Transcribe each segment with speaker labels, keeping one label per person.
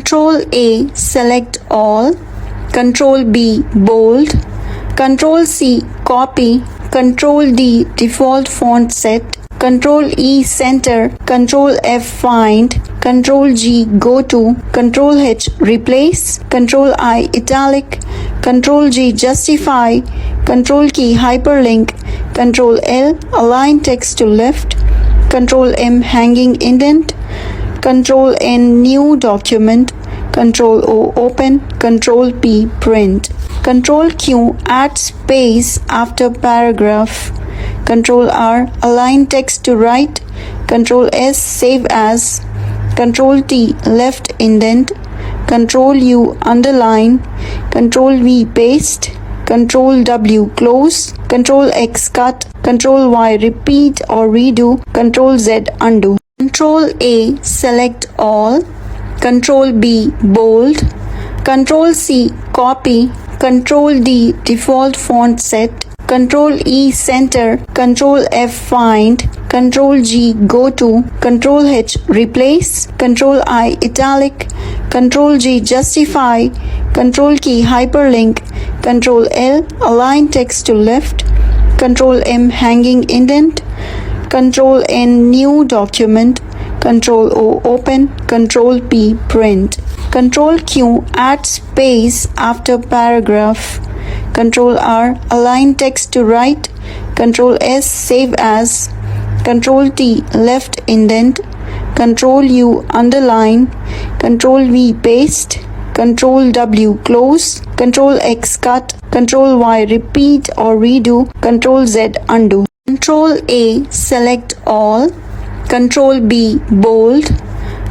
Speaker 1: Control A, select all. Control B, bold. Control C, copy. Control D, default font set. Control E, center. Control F, find. Control G, go to. Control H, replace. Control I, italic. Control G, justify. Control key, hyperlink. Control L, align text to left. Control M, hanging indent. Control N, new document. Control O, open. Control P, print. Control Q, add space after paragraph. Control R, align text to right. Control S, save as. Control T, left indent. Control U, underline. Control V, paste. Control W, close. Control X, cut. Control Y, repeat or redo. Control Z, undo. Control A, select all. Control B, bold. Control C, copy. Control D, default font set. Control E, center. Control F, find. Control G, go to. Control H, replace. Control I, italic. Control G, justify. Control key, hyperlink. Control L, align text to left. Control M, hanging indent. Control N, new document. Control O, open. Control P, print. Control Q, add space after paragraph. Control R, align text to right. Control S, save as. Control T, left indent. Control U, underline. Control V, paste. Control W, close. Control X, cut. Control Y, repeat or redo. Control Z, undo. Control A, select all. Control B, bold.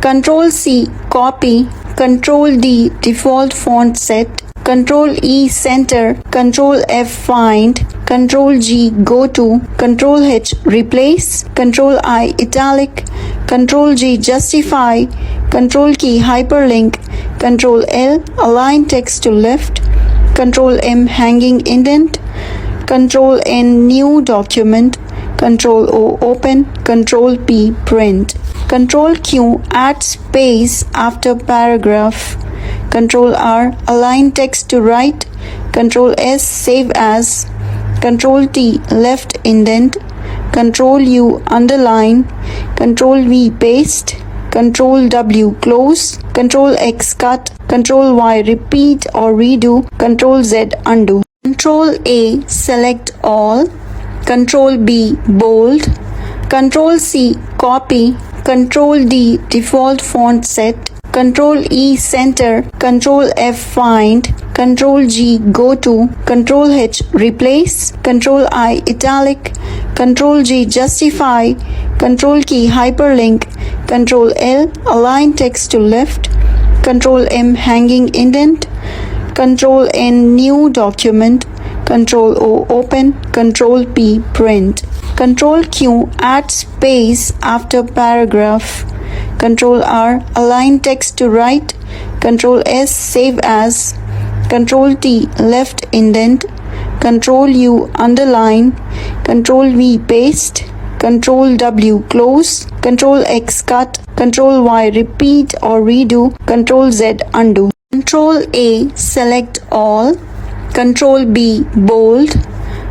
Speaker 1: Control C, copy. Control D, default font set. Control E, center. Control F, find. Control G, go to. Control H, replace. Control I, italic. Control G, justify. Control key, hyperlink. Control L, align text to left. Control M, hanging indent. Control N, new document. Control O, open. Control P, print. Control Q, add space after paragraph. Control R, align text to right. Control S, save as. Control T, left indent. Control U, underline. Control V, paste. Control W, close. Control X, cut. Control Y, repeat or redo. Control Z, undo. Control A, select all. Control B, bold. Control C, copy. Control D, default font set. Control E, center. Control F, find. Control G, go to. Control H, replace. Control I, italic. Control G, justify. Control key, hyperlink. Control L, align text to left. Control M, hanging indent. Control N, new document. Control O, open. Control P, print. Control Q, add space after paragraph. Control R, align text to right. Control S, save as. Control T, left indent. Control U, underline. Control V, paste. Control W, close. Control X, cut. Control Y, repeat or redo. Control Z, undo. Control A, select all. Control B, bold.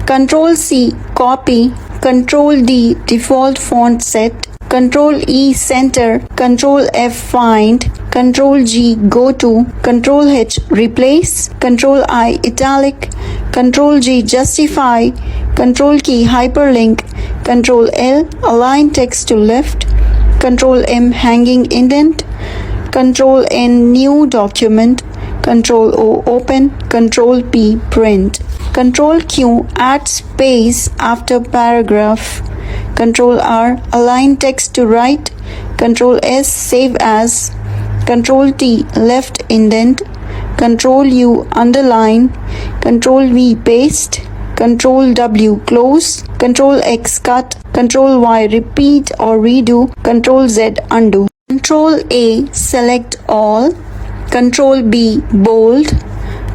Speaker 1: Control C, copy. Control D, default font set. Control E, center. Control F, find. Control G, go to. Control H, replace. Control I, italic. Control G, justify. Control key, hyperlink. Control L, align text to left. Control M, hanging indent. Control N, new document. Control O, open. Control P, print. Control Q, add space after paragraph. Control R, align text to right. Control S, save as. Control T, left indent. Control U, underline. Control V, paste. Control W, close. Control X, cut. Control Y, repeat or redo. Control Z, undo. Control A, select all. Control B, bold.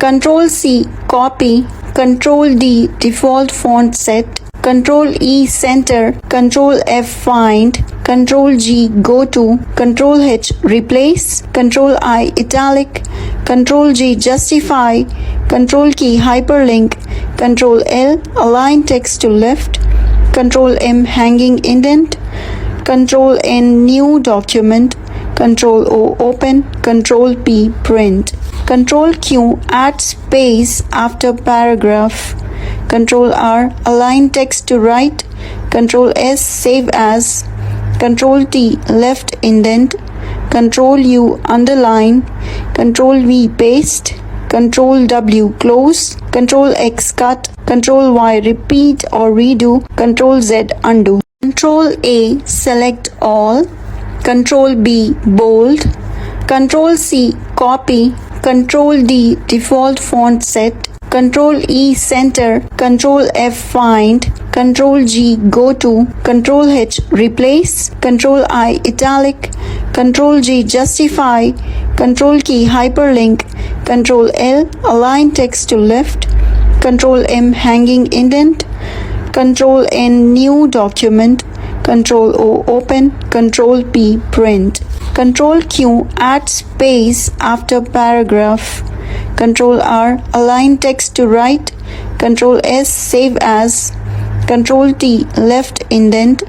Speaker 1: Control C, copy. Control D, default font set. Control E, center. Control F, find. Control G go to, Control H replace, Control I italic, Control G justify, Control key hyperlink, Control L align text to left, Control M hanging indent, Control N new document, Control O open, Control P print, Control Q add space after paragraph, Control R align text to right, Control S save as, Control T left indent, Control U underline, Control V paste, Control W close, Control X cut, Control Y repeat or redo, Control Z undo. Control A select all, Control B bold, Control C copy, Control D default font set, Control E center, Control F find, Control G go to, Control H replace, Control I italic, Control G justify, Control key hyperlink, Control L align text to left, Control M hanging indent, Control N new document, Control O open, Control P print, Control Q add space after paragraph, Control R align text to right, Control S save as, Control T left indent,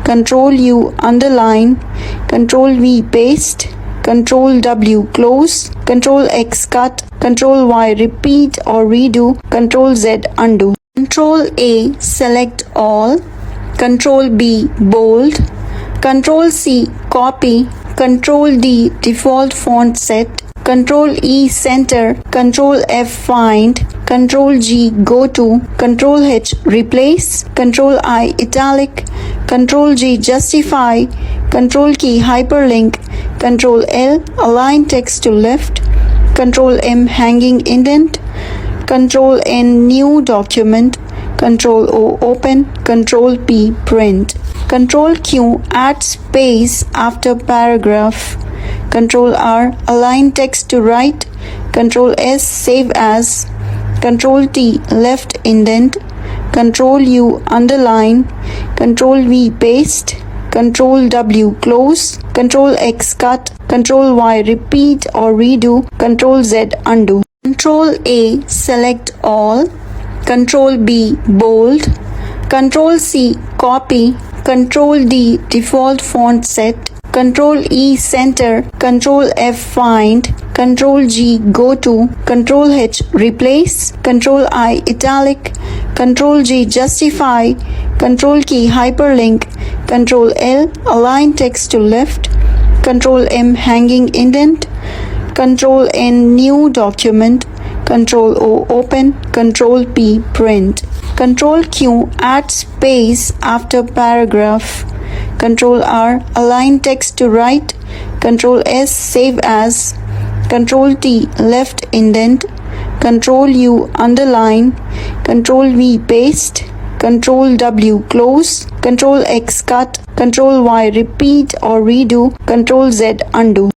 Speaker 1: Control U underline, Control V paste, Control W close, Control X cut, Control Y repeat or redo, Control Z undo. Control A select all, Control B bold, Control C copy, Control D default font set, Control E center, Control F find, Control G go to, Control H replace, Control I italic, Control G justify, Control key hyperlink, Control L align text to left, Control M hanging indent, Control N new document, Control O open, Control P print, Control Q add space after paragraph, Control R align text to right, Control S save as, Control T left indent, Control U underline, Control V paste, Control W close, Control X cut, Control Y repeat or redo, Control Z undo. Control A select all, Control B bold, Control C copy, Control D default font set, Control E center, Control F find, Control G go to, Control H replace, Control I italic, Control G justify, Control key hyperlink, Control L align text to left, Control M hanging indent, Control N new document, Control O open, Control P print, Control Q add space after paragraph, Control R align text to right, Control S save as, Control T left indent, Control U underline, Control V paste, Control W close, Control X cut, Control Y repeat or redo, Control Z undo.